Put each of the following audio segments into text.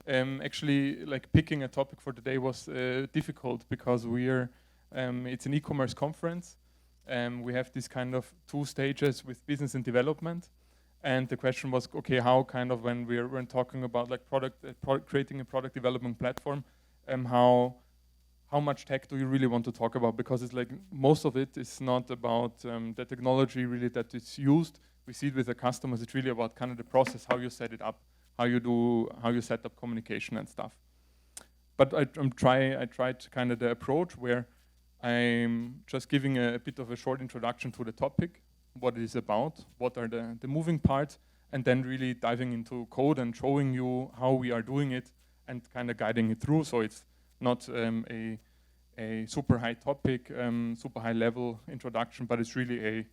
Actually, like picking a topic for today was difficult because it's an e-commerce conference. We have this kind of 2 stages with business and development. And the question was, okay, how kind of when we're talking about like creating a product development platform, how much tech do you really want to talk about? Because it's like most of it is not about the technology really that is used. We see it with the customers. It's really about kind of the process, how you set it up, how you set up communication and stuff. But I tried kind of the approach where I'm just giving a bit of a short introduction to the topic, what it is about, what are the moving parts, and then really diving into code and showing you how we are doing it and kind of guiding it through. So it's not a super high topic, super high level introduction, but it's really a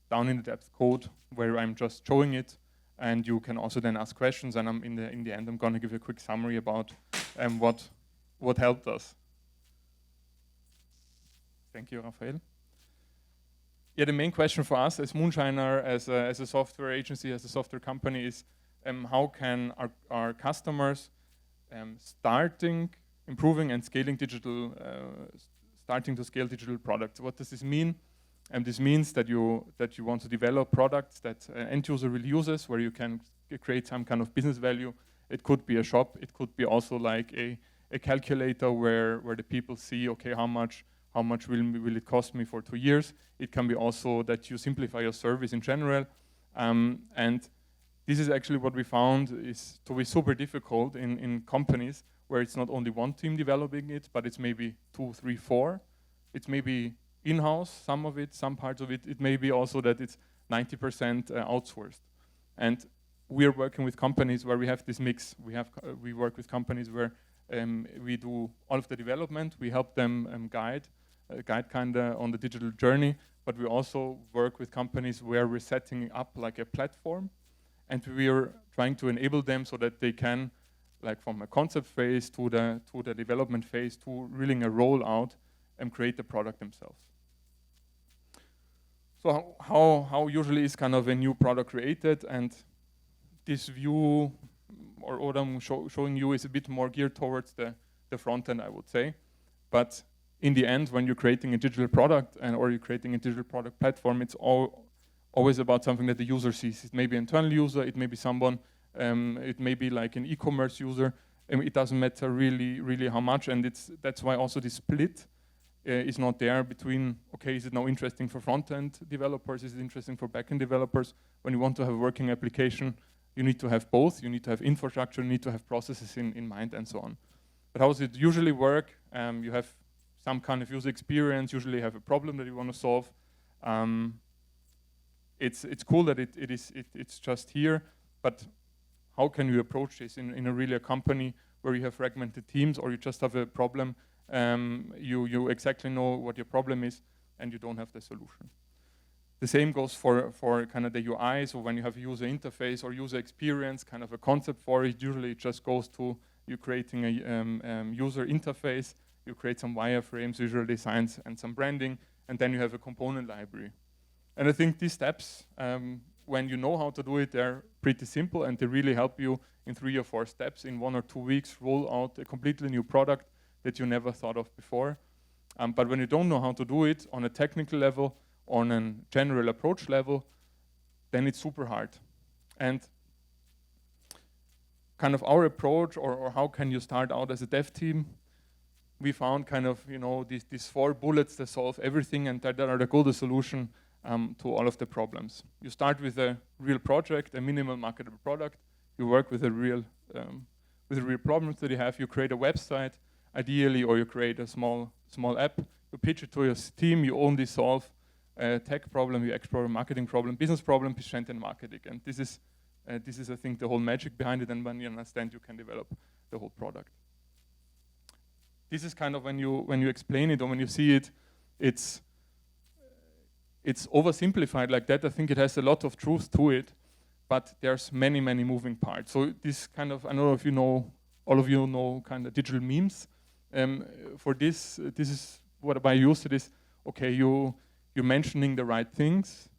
down in the depth code where I'm just showing it, and you can also then ask questions. And in the end, I'm going to give you a quick summary about what helped us. Thank you, Raphael. Yeah, the main question for us as Moonshiner, as a software agency, as a software company, is how can our customers improving and scaling starting to scale digital products. What does this mean? This means that you want to develop products that end user will use, where you can create some kind of business value. It could be a shop. It could be also like a calculator where the people see, okay, how much will it cost me for 2 years? It can be also that you simplify your service in general. And this is actually what we found is to be super difficult in companies where it's not only one team developing it, but it's maybe 2, 3, 4. It's maybe in-house, some parts of it. It may be also that it's 90% outsourced. And we are working with companies where we have this mix. We work with companies where we do all of the development. We help them guide kind of on the digital journey. But we also work with companies where we're setting up like a platform, and we are trying to enable them so that they can, like from a concept phase to the development phase to really a rollout and create the product themselves. So how usually is kind of a new product created? And this view, or what I'm showing you, is a bit more geared towards the front end, I would say. But in the end, when you're creating a digital product or you're creating a digital product platform, it's always about something that the user sees. It may be an internal user, it may be someone, it may be like an e-commerce user. It doesn't matter really how much, and that's why also the split is not there between, okay, is it now interesting for front-end developers, is it interesting for back-end developers? When you want to have a working application, you need to have both. You need to have infrastructure, you need to have processes in mind, and so on. But how does it usually work? You have some kind of user experience, usually have a problem that you want to solve. It's cool that it's just here, but how can you approach this in a really a company where you have fragmented teams, or you just have a problem, you exactly know what your problem is, and you don't have the solution. The same goes for kind of the UI. So when you have a user interface or user experience, kind of a concept for it, usually it just goes to you creating a user interface, you create some wireframes, visual designs, and some branding, and then you have a component library. And I think these steps, when you know how to do it, they're pretty simple, and they really help you in 3 or 4 steps. In 1 or 2 weeks, roll out a completely new product that you never thought of before. But when you don't know how to do it on a technical level, on a general approach level, then it's super hard. And kind of our approach, or how can you start out as a dev team, we found kind of, these 4 bullets that solve everything, and that are the golden solution to all of the problems. You start with a real project, a minimal marketable product. You work with the real problems that you have. You create a website, ideally, or you create a small app. You pitch it to your team. You only solve a tech problem, UX problem, marketing problem, business problem, strength and marketing. And this is, I think, the whole magic behind it. And when you understand, you can develop the whole product. This is kind of when you explain it or when you see it, it's oversimplified like that. I think it has a lot of truth to it, but there's many moving parts. So this kind of, I don't know if you know, all of you know kind of digital memes. For this is what I use it is, okay, you're mentioning the right things,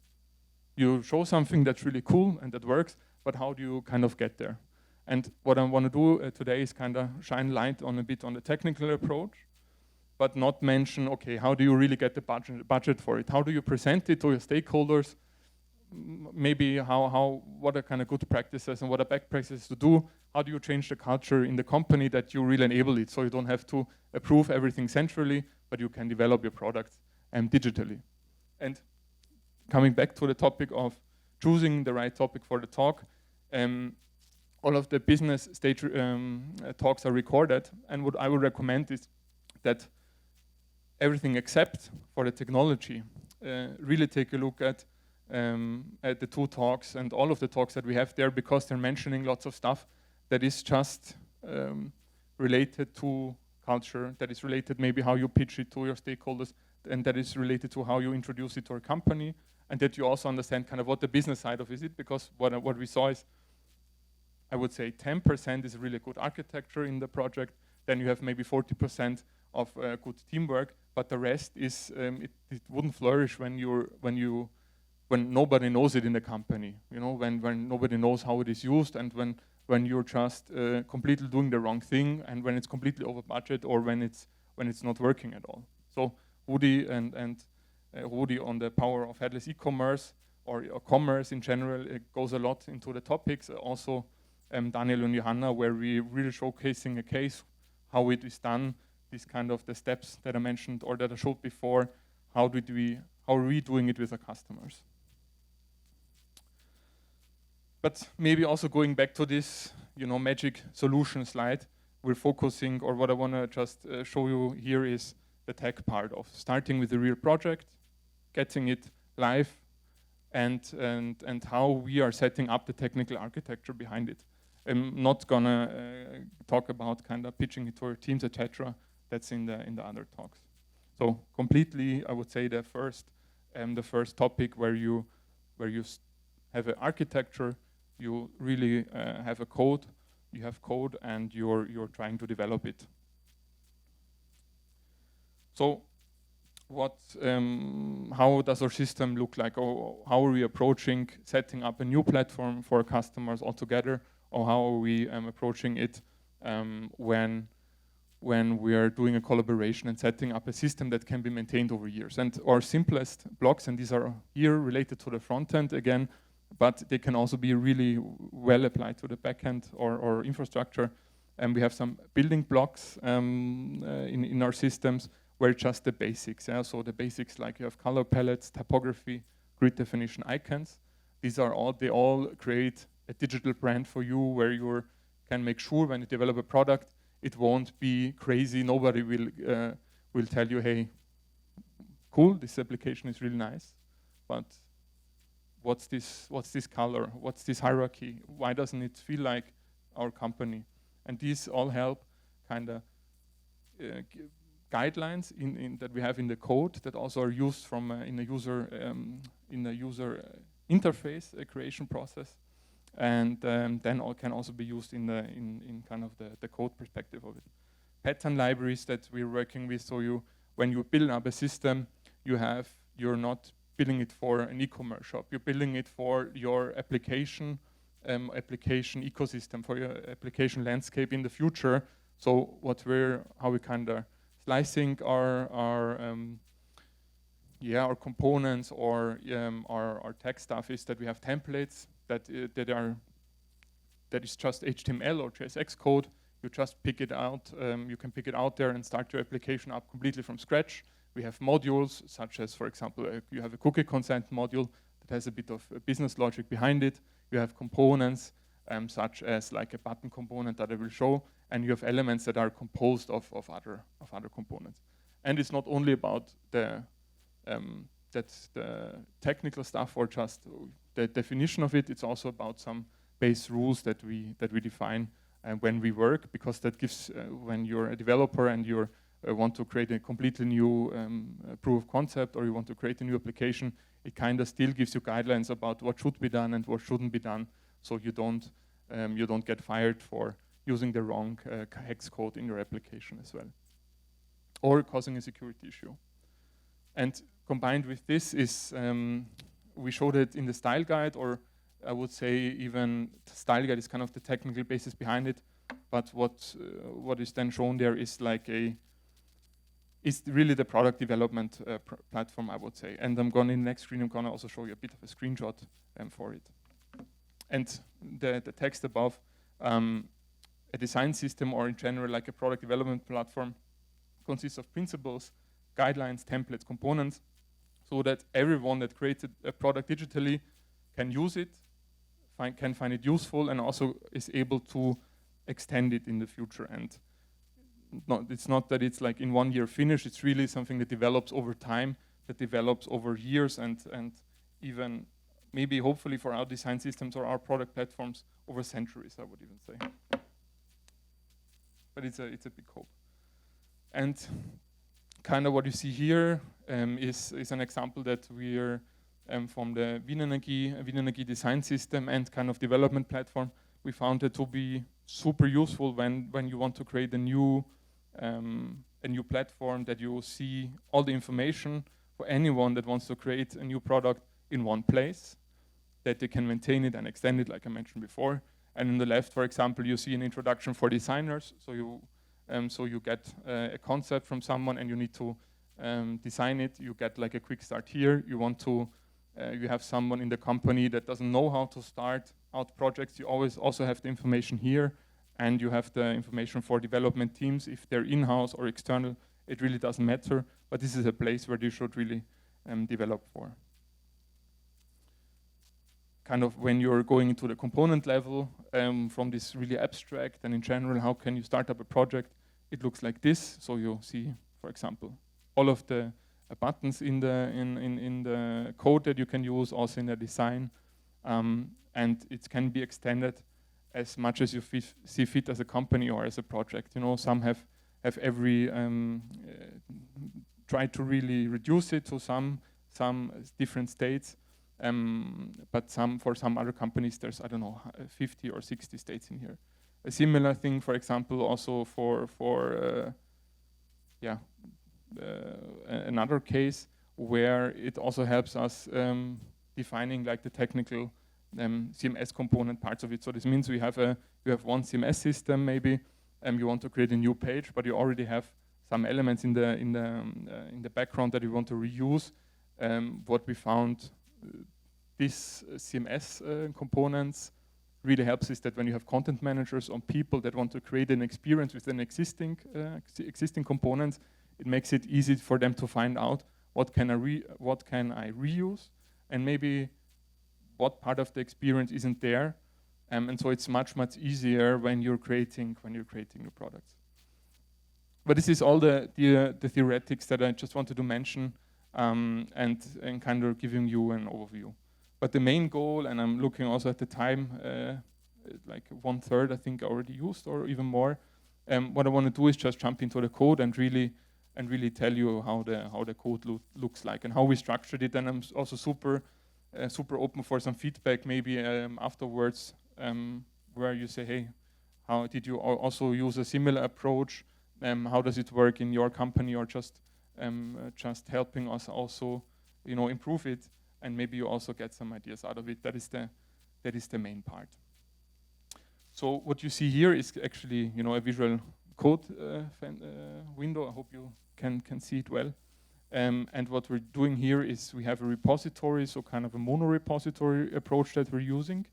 you show something that's really cool and that works, but how do you kind of get there? And what I want to do today is kind of shine light on a bit on the technical approach, but not mention, okay, how do you really get the budget for it? How do you present it to your stakeholders? Maybe what are kind of good practices and what are best practices to do? How do you change the culture in the company that you really enable it, so you don't have to approve everything centrally, but you can develop your products digitally? And coming back to the topic of choosing the right topic for the talk, all of the business stage talks are recorded, and what I would recommend is that everything except for the technology, really take a look at the 2 talks and all of the talks that we have there, because they're mentioning lots of stuff that is just related to culture, that is related maybe how you pitch it to your stakeholders, and that is related to how you introduce it to a company, and that you also understand kind of what the business side of it, because what we saw is, I would say 10% is really good architecture in the project, then you have maybe 40% of good teamwork, but the rest is, it wouldn't flourish when nobody knows it in the company, you know, when nobody knows how it is used, and when you're just completely doing the wrong thing, and when it's completely over budget, or when it's not working at all. So Rudi and Rudi on the power of headless e-commerce or commerce in general, it goes a lot into the topics. Also Daniel and Johanna, where we really showcasing a case, how it is done, this kind of the steps that I mentioned or that I showed before, how are we doing it with our customers. But maybe also going back to this, you know, magic solution slide, we're focusing, or what I want to just show you here is the tech part of starting with a real project, getting it live, and how we are setting up the technical architecture behind it. I'm not gonna talk about kind of pitching it to our teams, etc. That's in the other talks. So completely, I would say the first topic where you have an architecture, you really have a code, you have code, and you're trying to develop it. So how does our system look like, or how are we approaching setting up a new platform for customers altogether, or how are we approaching it when we are doing a collaboration and setting up a system that can be maintained over years? And our simplest blocks, and these are here related to the front end again, but they can also be really well applied to the back end or infrastructure. And we have some building blocks in our systems where just the basics. Yeah? So the basics, like you have color palettes, typography, grid definition, icons. They all create a digital brand for you, where you can make sure when you develop a product, it won't be crazy. Nobody will tell you, hey, cool, this application is really nice, but what's this color? What's this hierarchy? Why doesn't it feel like our company? And these all help kind of guidelines that we have in the code that also are used from in a user interface creation process, and then all can also be used in kind of the code perspective of it. Pattern libraries that we're working with, so when you build up a system, you're not building it for an e-commerce shop, you're building it for your application ecosystem, for your application landscape in the future. So how we kind of slicing our components or our tech stuff is that we have templates that is just HTML or JSX code. You just pick it out. You can pick it out there and start your application up completely from scratch. We have modules such as, for example, you have a cookie consent module that has a bit of business logic behind it. You have components such as like a button component that I will show, and you have elements that are composed of other components. And it's not only about the technical stuff or just the definition of it. It's also about some base rules that we define when we work, because that gives when you're a developer and you want to create a completely new proof of concept, or you want to create a new application, it kind of still gives you guidelines about what should be done and what shouldn't be done, so you don't get fired for using the wrong hex code in your application as well, or causing a security issue. And combined with this is, we showed it in the style guide, or I would say even style guide is kind of the technical basis behind it, but what is then shown there is like is really the product development platform, I would say. And I'm going in the next screen, I'm going to also show you a bit of a screenshot for it. And the text above, a design system, or in general like a product development platform, consists of principles, guidelines, templates, components, so that everyone that created a product digitally can use it, can find it useful, and also is able to extend it in the future. And it's not that it's like in 1 year finished, it's really something that develops over time, that develops over years, and even maybe hopefully for our design systems or our product platforms over centuries, I would even say. But it's a big hope. And kind of what you see here is an example that we're from the Wienenergie design system and kind of development platform. We found it to be super useful when you want to create a new platform, that you see all the information for anyone that wants to create a new product in one place, that they can maintain it and extend it, like I mentioned before. And on the left, for example, you see an introduction for designers. So you get a concept from someone and you need to design it. You get like a quick start here. You want to, you have someone in the company that doesn't know how to start out projects. You always also have the information here, and you have the information for development teams. If they're in-house or external, it really doesn't matter. But this is a place where you should really develop for. Kind of when you're going into the component level, from this really abstract and in general, how can you start up a project? It looks like this. So you see, for example, all of the buttons in the code that you can use, also in the design, and it can be extended as much as you see fit as a company or as a project. You know, some have every try to really reduce it to some different states. But for some other companies, there's, I don't know, 50 or 60 states in here. A similar thing, for example, also for another case where it also helps us defining like the technical CMS component parts of it. So this means you have one CMS system maybe, you want to create a new page, but you already have some elements in the background that you want to reuse. What we found. This CMS components really helps is that when you have content managers or people that want to create an experience with an existing components, it makes it easy for them to find out what can I reuse, and maybe what part of the experience isn't there, and so it's much easier when you're creating new products. But this is all the theoretics that I just wanted to mention. And kind of giving you an overview. But the main goal, and I'm looking also at the time, like 1/3 I think already used or even more. What I want to do is just jump into the code and really tell you how the code looks like and how we structured it. And I'm also super open for some feedback maybe afterwards, where you say, hey, how did you also use a similar approach? How does it work in your company, or just helping us also, improve it, and maybe you also get some ideas out of it. That is the main part. So what you see here is actually, a visual code window. I hope you can see it well. And what we're doing here is we have a repository, so kind of a mono repository approach that we're using,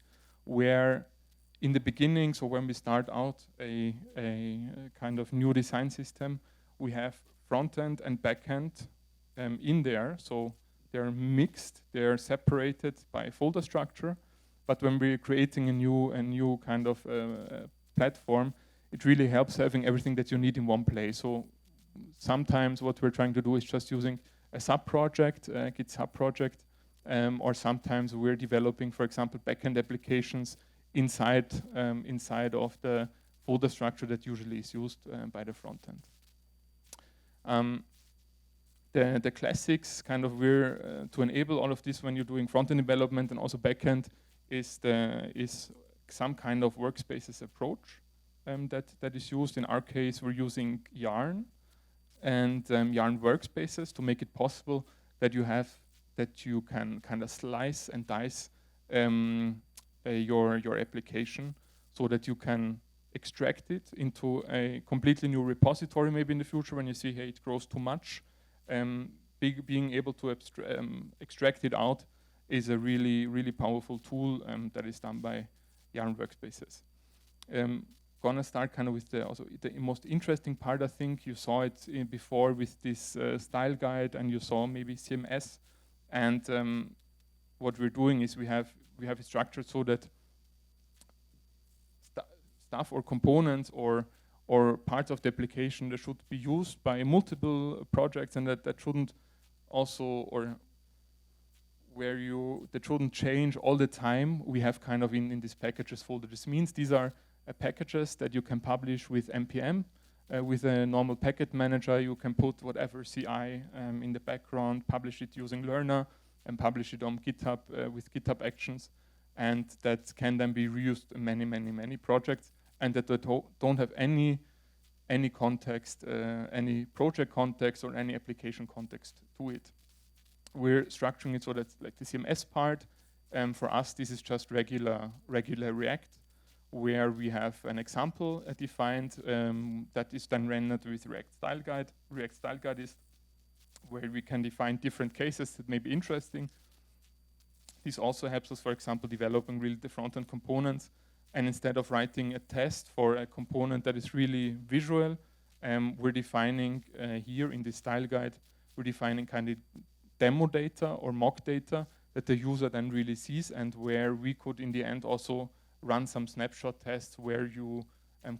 where in the beginning, so when we start out a kind of new design system, we have front-end and back-end in there, so they're mixed, they're separated by folder structure. But when we're creating a new kind of platform, it really helps having everything that you need in one place. So sometimes what we're trying to do is just using a sub-project, Git sub-project, or sometimes we're developing, for example, back-end applications inside of the folder structure that usually is used by the front-end. The classics kind of to enable all of this when you're doing front-end development and also back-end is some kind of workspaces approach that is used. In our case, we're using Yarn and Yarn workspaces to make it possible that you can kind of slice and dice your application, so that you can extract it into a completely new repository maybe in the future when you see, hey, it grows too much. Being able to extract it out is a really, really powerful tool that is done by Yarn Workspaces. Gonna start kind of with the most interesting part. I think you saw it before with this style guide, and you saw maybe CMS. And what we're doing is we have it structured so that stuff or components or parts of the application that should be used by multiple projects, and that shouldn't also, or that shouldn't change all the time. We have kind of in this packages folder. This means these are packages that you can publish with npm. With a normal packet manager, you can put whatever CI in the background, publish it using Learner, and publish it on GitHub with GitHub Actions. And that can then be reused in many, many, many projects, and that don't have any context, any project context or any application context to it. We're structuring it so that like the CMS part, for us this is just regular React, where we have an example defined that is then rendered with React Style Guide. React Style Guide is where we can define different cases that may be interesting. This also helps us, for example, developing really the front-end components. And instead of writing a test for a component that is really visual, we're defining here in the style guide, we're defining kind of demo data or mock data that the user then really sees, and where we could in the end also run some snapshot tests where you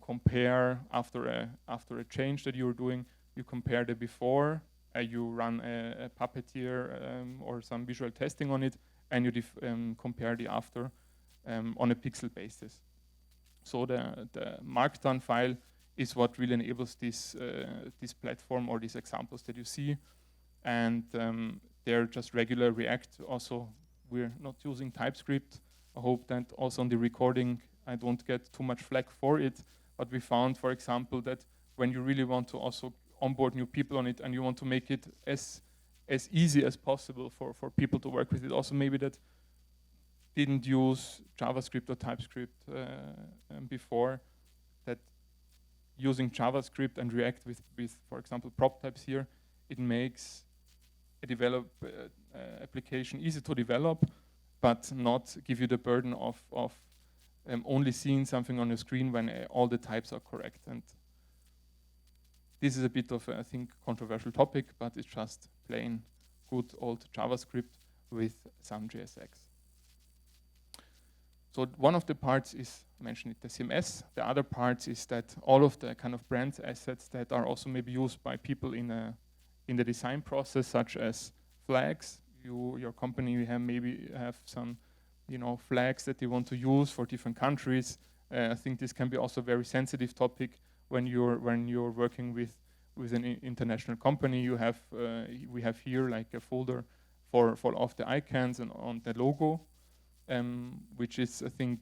compare after a change that you're doing, you compare the before, you run a Puppeteer or some visual testing on it, and you compare the after on a pixel basis. So the markdown file is what really enables this platform or these examples that you see, and they're just regular React. Also, we're not using TypeScript. I hope that also on the recording I don't get too much flack for it, but we found, for example, that when you really want to also onboard new people on it and you want to make it as easy as possible for people to work with it, also maybe that didn't use JavaScript or TypeScript before, that using JavaScript and React with for example, prop types here, it makes a application easy to develop, but not give you the burden of only seeing something on your screen when all the types are correct. And this is a bit of, I think, controversial topic, but it's just plain good old JavaScript with some JSX. So one of the parts is, I mentioned it, the CMS. The other part is that all of the kind of brand assets that are also maybe used by people in the design process, such as flags. Your company maybe have some, flags that you want to use for different countries. I think this can be also a very sensitive topic when you're working with an international company. We have here like a folder for all of the icons and on the logo, which is, I think,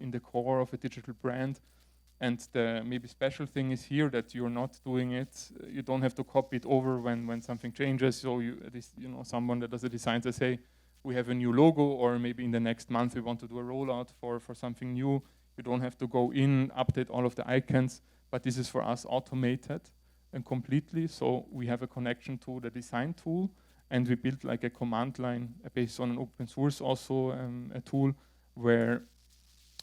in the core of a digital brand. And the maybe special thing is here that you're not doing it. You don't have to copy it over when something changes. So someone that does a design says, hey, we have a new logo, or maybe in the next month we want to do a rollout for something new. You don't have to go in, update all of the icons, but this is for us automated and completely. So we have a connection to the design tool, and we built like a command line based on an open source also a tool where,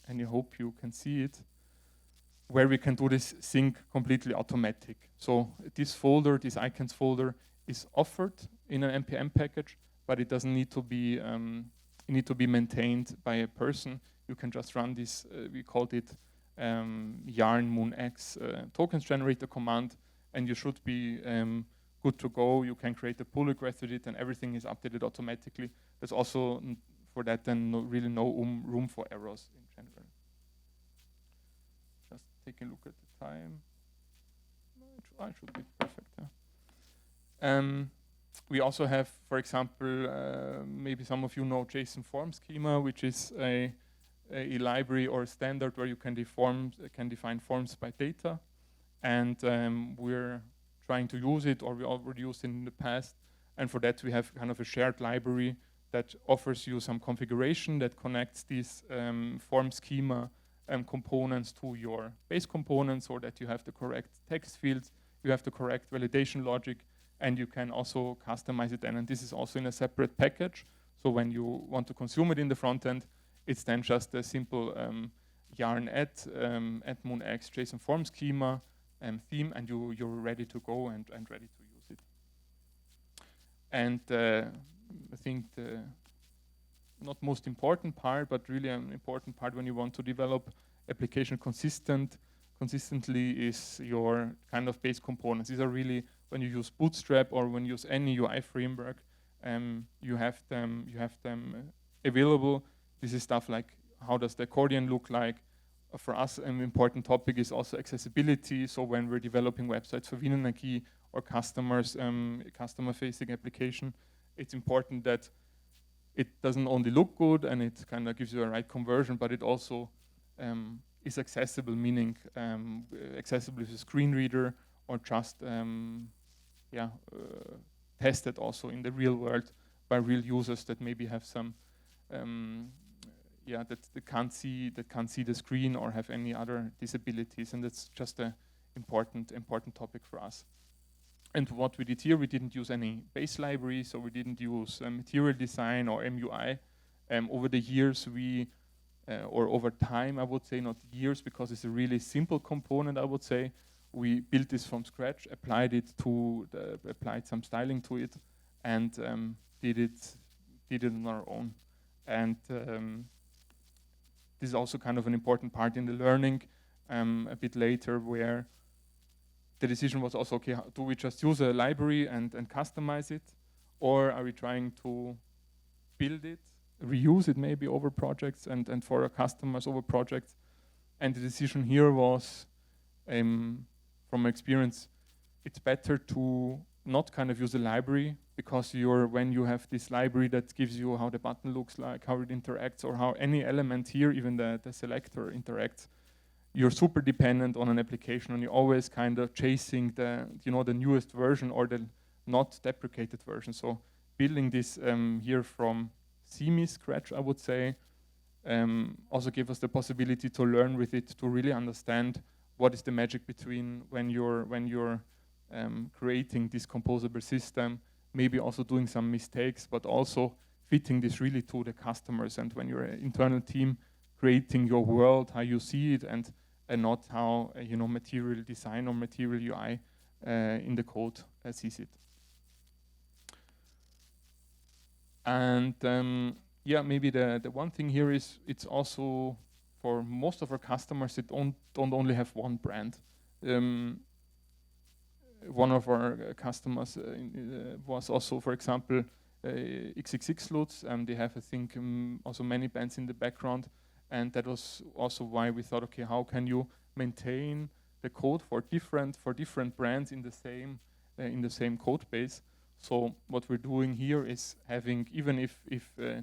and I hope you can see it, where we can do this sync completely automatic. So this folder, this icons folder, is offered in an npm package, but it doesn't need to be maintained by a person. You can just run this. We called it yarn MoonX tokens generator command, and you should be good to go. You can create a pull request with it, and everything is updated automatically. There's also for that then really no room for errors in general. Just take a look at the time. I should be perfect. Yeah. We also have, for example, maybe some of you know JSON form schema, which is a library or a standard where you can define forms by data, and we're trying to use it, or we already used it in the past. And for that, we have kind of a shared library that offers you some configuration that connects these form schema components to your base components, or that you have the correct text fields, you have the correct validation logic, and you can also customize it then. And this is also in a separate package. So when you want to consume it in the front end, it's then just a simple yarn add MoonX JSON form schema theme, and you're ready to go and ready to use it. And I think the not most important part, but really an important part when you want to develop application consistently is your kind of base components. These are really, when you use Bootstrap or when you use any UI framework, you have them available. This is stuff like, how does the accordion look like? For us, an important topic is also accessibility. So when we're developing websites for Wienenergie or customers, customer-facing application, it's important that it doesn't only look good and it kind of gives you a right conversion, but it also is accessible, meaning accessible with a screen reader, or just tested also in the real world by real users that maybe have some that can't see the screen or have any other disabilities, and that's just an important topic for us. And what we did here, we didn't use any base library, so we didn't use material design or MUI. Over the years, or over time, I would say, not years, because it's a really simple component, I would say. We built this from scratch, applied some styling to it, and did it on our own. And this is also kind of an important part in the learning a bit later, where the decision was also, okay, do we just use a library and customize it? Or are we trying to build it, reuse it maybe over projects and for our customers over projects? And the decision here was, from experience, it's better to not kind of use a library, because when you have this library that gives you how the button looks like, how it interacts, or how any element here, even the selector interacts, you're super dependent on an application, and you're always kind of chasing the newest version or the not deprecated version. So building this here from semi-scratch, I would say, also gave us the possibility to learn with it, to really understand what is the magic between when you're creating this composable system, maybe also doing some mistakes, but also fitting this really to the customers, and when you're an internal team, creating your world, how you see it, and not how material design or material UI in the code sees it. And maybe the one thing here is, it's also for most of our customers that don't only have one brand. One of our customers was also, for example, XXX Lutz. They have, I think, also many bands in the background. And that was also why we thought, okay, how can you maintain the code for different brands in the same code base? So what we're doing here is having, even if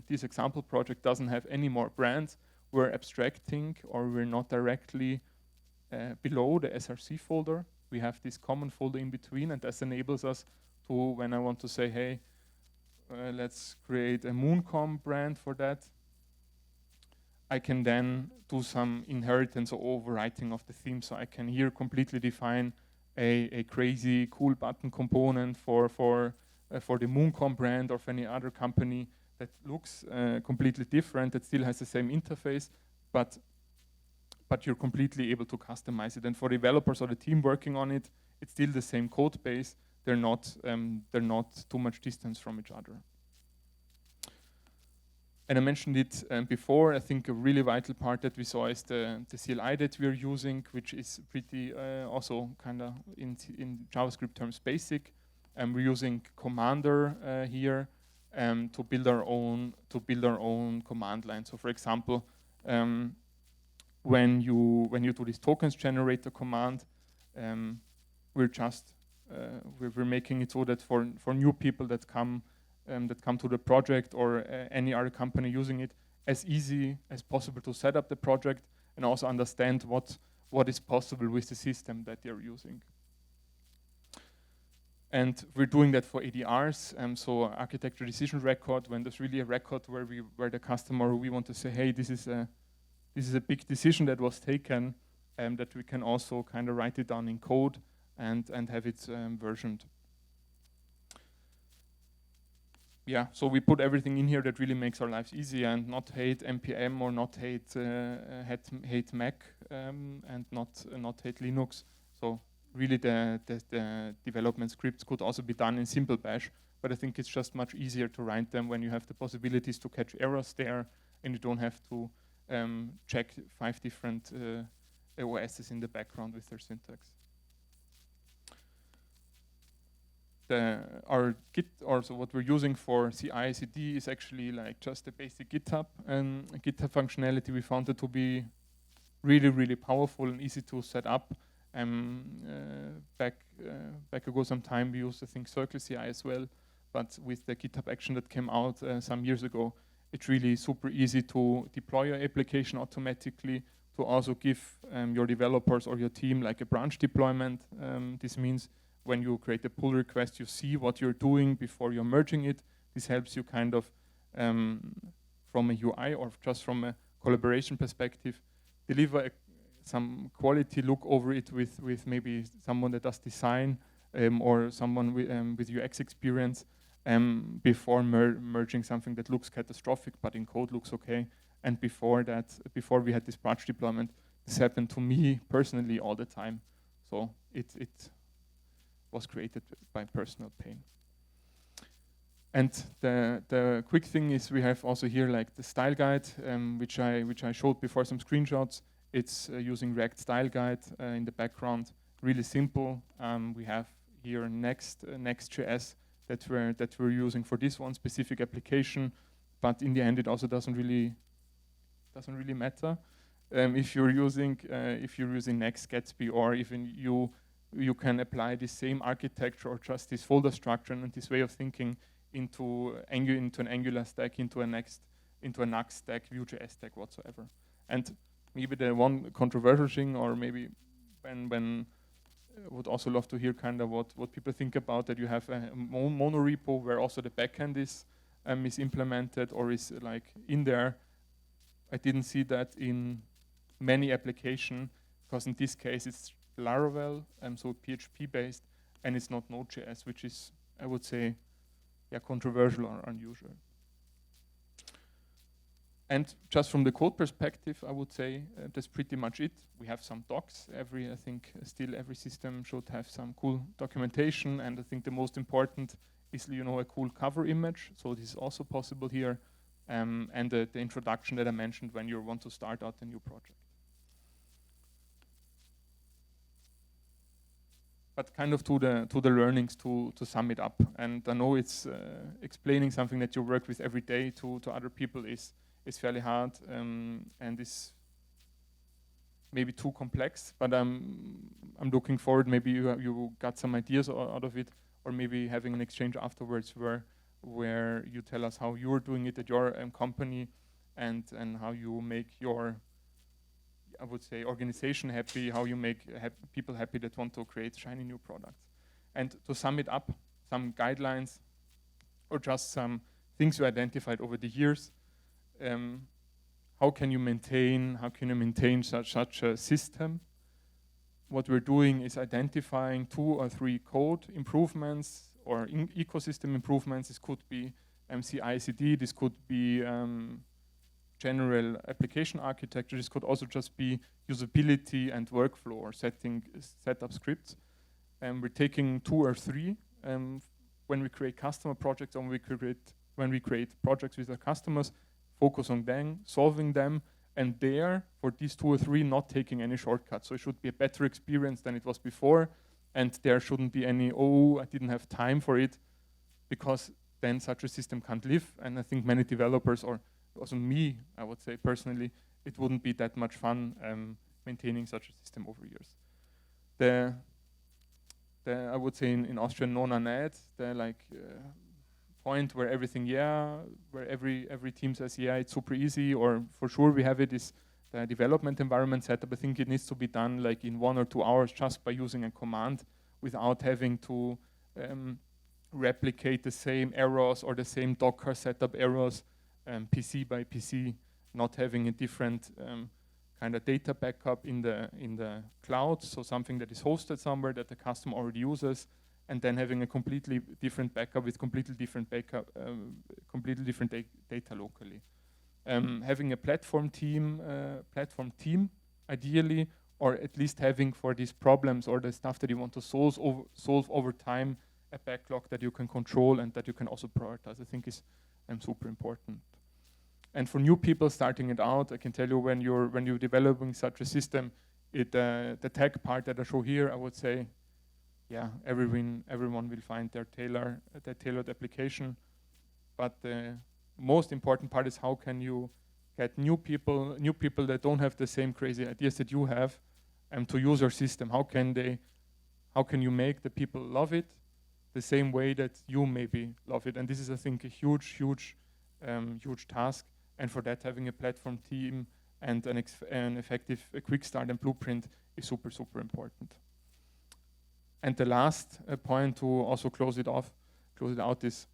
this example project doesn't have any more brands, we're abstracting, or we're not directly below the SRC folder. We have this common folder in between, and this enables us to, when I want to say, hey, let's create a MoonCom brand for that, I can then do some inheritance or overwriting of the theme. So I can here completely define a crazy cool button component for the MoonCom brand, or for any other company that looks completely different, that still has the same interface, but you're completely able to customize it. And for developers or the team working on it, it's still the same code base. They're not too much distance from each other. And I mentioned it before. I think a really vital part that we saw is the CLI that we're using, which is pretty also kind of in JavaScript terms basic. We're using Commander here to build our own command line. So, for example, when you do this tokens generator command, we're making it so that for new people that come to the project, or any other company using it, as easy as possible to set up the project and also understand what is possible with the system that they're using. And we're doing that for ADRs, so architecture decision record, when there's really a record where the customer, we want to say, hey, this is a big decision that was taken, that we can also kind of write it down in code and have it versioned. Yeah, so we put everything in here that really makes our lives easy and not hate NPM or not hate Mac and not hate Linux. So really the development scripts could also be done in simple bash, but I think it's just much easier to write them when you have the possibilities to catch errors there and you don't have to check 5 different OSs in the background with their syntax. Our Git, so what we're using for CI/CD is actually like just a basic GitHub functionality. We found it to be really, really powerful and easy to set up. Back ago some time we used, I think, Circle CI as well, but with the GitHub action that came out some years ago, it's really super easy to deploy your application automatically, to also give your developers or your team like a branch deployment. This means when you create a pull request, you see what you're doing before you're merging it. This helps you kind of, from a UI or just from a collaboration perspective, deliver some quality look over it with maybe someone that does design or someone with UX experience before merging something that looks catastrophic but in code looks okay. And before we had this branch deployment, this happened to me personally all the time. So it was created by personal pain. And the quick thing is we have also here like the style guide, which I showed before, some screenshots. It's using React style guide in the background, really simple. We have here Next.js that we're using for this one specific application, but in the end it also doesn't really matter if you're using Next, Gatsby, or even you can apply the same architecture or just this folder structure and this way of thinking into an Angular stack, into a Next stack, Vue.js stack, whatsoever. And maybe the one controversial thing, or maybe when I would also love to hear kind of what people think about that you have a mono repo where also the backend is implemented or is like in there. I didn't see that in many applications because in this case it's Laravel, so PHP based, and it's not Node.js, which is, I would say, yeah, controversial or unusual. And just from the code perspective, I would say that's pretty much it. We have some docs. I think still every system should have some cool documentation, and I think the most important is a cool cover image. So this is also possible here, and the introduction that I mentioned when you want to start out a new project. But kind of to the learnings to sum it up. And I know it's explaining something that you work with every day to other people is fairly hard and is maybe too complex. But I'm looking forward. Maybe you got some ideas out of it, or maybe having an exchange afterwards where you tell us how you're doing it at your company and how you make your, I would say, organization happy, how you make people happy that want to create shiny new products. And to sum it up, some guidelines or just some things you identified over the years. How can you maintain such a system? What we're doing is identifying 2 or 3 code improvements or ecosystem improvements. This could be CI/CD, this could be general application architecture. This could also just be usability and workflow or setup scripts. We're taking 2 or 3 when we create customer projects, or when we create projects with our customers, focus on them, solving them, and there, for these 2 or 3, not taking any shortcuts. So it should be a better experience than it was before, and there shouldn't be any, oh, I didn't have time for it, because then such a system can't live. And I think many developers, or also me, I would say personally, it wouldn't be that much fun maintaining such a system over years. I would say in Austrian, nona net, the point where everything, where every team says, yeah, it's super easy, or for sure we have it, is the development environment setup. I think it needs to be done like in 1 or 2 hours just by using a command without having to replicate the same errors or the same Docker setup errors, PC by PC, not having a different kind of data backup in the cloud, so something that is hosted somewhere that the customer already uses, and then having a completely different backup with completely different backup, data locally. Having a platform team, ideally, or at least having for these problems or the stuff that you want to solve over time, a backlog that you can control and that you can also prioritize, I think is super important. And for new people starting it out, I can tell you when you're developing such a system, the tech part that I show here, I would say, yeah, everyone will find their tailored application. But the most important part is how can you get new people that don't have the same crazy ideas that you have, to use your system. How can you make the people love it the same way that you maybe love it? And this is, I think, a huge task. And for that, having a platform team and an effective quick start and blueprint is super important. And the last point to also close it out is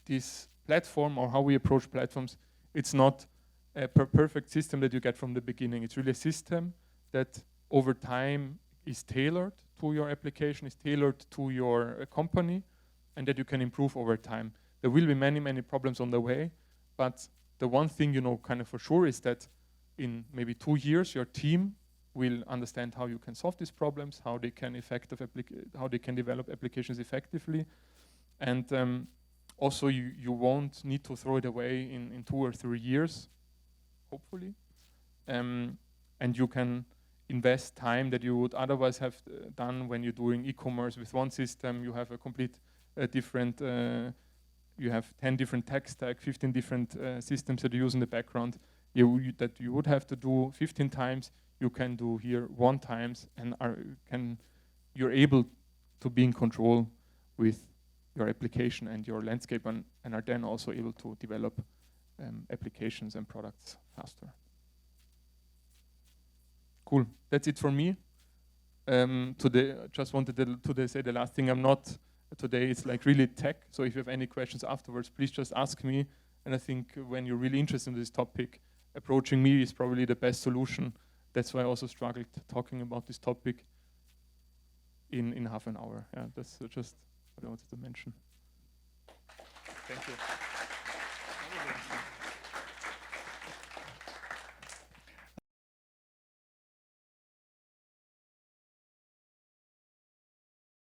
this platform, or how we approach platforms. It's not a perfect system that you get from the beginning. It's really a system that over time is tailored to your application, is tailored to your company, and that you can improve over time. There will be many problems on the way, but the one thing you know kind of for sure is that in maybe 2 years, your team will understand how you can solve these problems, how they can develop applications effectively, and also you won't need to throw it away in 2 or 3 years, hopefully, and you can invest time that you would otherwise have done when you're doing e-commerce with one system. You have a complete different. You have 10 different tech stack, 15 different systems that you use in the background. That you would have to do 15 times. You can do here 1 times, and you're able to be in control with your application and your landscape, and are then also able to develop applications and products faster. Cool. That's it for me. Today, I just wanted to say the last thing. Today it's like really tech, so if you have any questions afterwards, please just ask me. And I think when you're really interested in this topic, approaching me is probably the best solution. That's why I also struggled talking about this topic in half an hour. Yeah, that's just what I wanted to mention. Thank you.